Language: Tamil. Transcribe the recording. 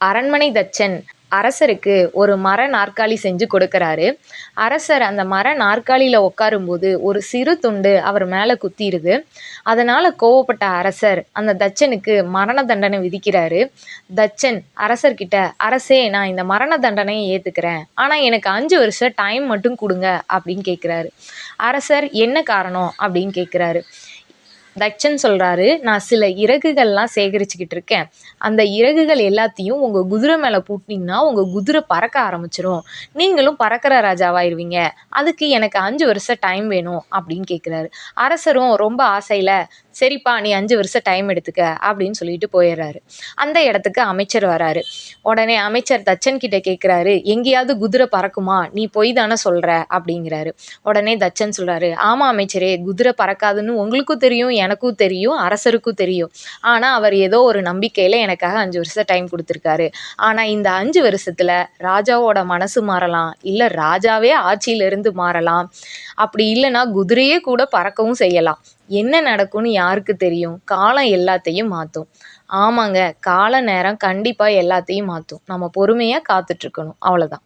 அரண்மனை தச்சன் அரசருக்கு ஒரு மர நாற்காலி செஞ்சு கொடுக்கறாரு. அரசர் அந்த மர நாற்காலியில உட்காரும்போது ஒரு சிறு துண்டு அவர் மேல குத்திருது. அதனால கோவப்பட்ட அரசர் அந்த தச்சனுக்கு மரண தண்டனை விதிக்கிறாரு. தச்சன் அரசர்கிட்ட, "அரசே, நான் இந்த மரண தண்டனையை ஏத்துக்கிறேன். ஆனா எனக்கு 5 வருஷம் டைம் மட்டும் குடுங்க" அப்படின்னு கேட்கிறாரு. அரசர் என்ன காரணம் அப்படின்னு கேட்கிறாரு. தச்சன் சொல்றாரு, "நான் சில இறகுகள்லாம் சேகரிச்சுக்கிட்டு இருக்கேன். அந்த இறகுகள் எல்லாத்தையும் உங்க குதிரை மேல பூட்டினீங்கன்னா, உங்க குதிரை பறக்க ஆரம்பிச்சுரும். நீங்களும் பறக்கிற ராஜாவாயிருவீங்க. அதுக்கு எனக்கு 5 வருஷம் டைம் வேணும்" அப்படின்னு கேட்குறாரு. அரசரும் ரொம்ப ஆசையில, "சரிப்பா, நீ 5 வருஷம் டைம் எடுத்துக்க" அப்படின்னு சொல்லிட்டு போயிடுறாரு. அந்த இடத்துக்கு அமைச்சர் வராரு. உடனே அமைச்சர் தச்சன் கிட்ட கேட்குறாரு, "எங்கேயாவது குதிரை பறக்குமா? நீ பொய் தானே சொல்ற" அப்படிங்கிறாரு. உடனே தச்சன் சொல்றாரு, "ஆமா அமைச்சரே, குதிரை பறக்காதுன்னு உங்களுக்கும் தெரியும், எனக்கும் தெரியும், அரசருக்கும் தெரியும். ஆனா அவர் ஏதோ ஒரு நம்பிக்கையில எனக்காக 5 வருஷம் டைம் குடுத்துருக்காரு. ஆனா இந்த 5 வருஷத்துல ராஜாவோட மனசு மாறலாம், இல்ல ராஜாவே ஆட்சியிலிருந்து மாறலாம். அப்படி இல்லைன்னா குதிரையே கூட பறக்கவும் செய்யலாம். என்ன நடக்கும்னு யாருக்கு தெரியும்? காலம் எல்லாத்தையும் மாத்தும்." ஆமாங்க, கால நேரம் கண்டிப்பா எல்லாத்தையும் மாத்தும். நம்ம பொறுமையா காத்துட்டு இருக்கணும். அவ்வளோதான்.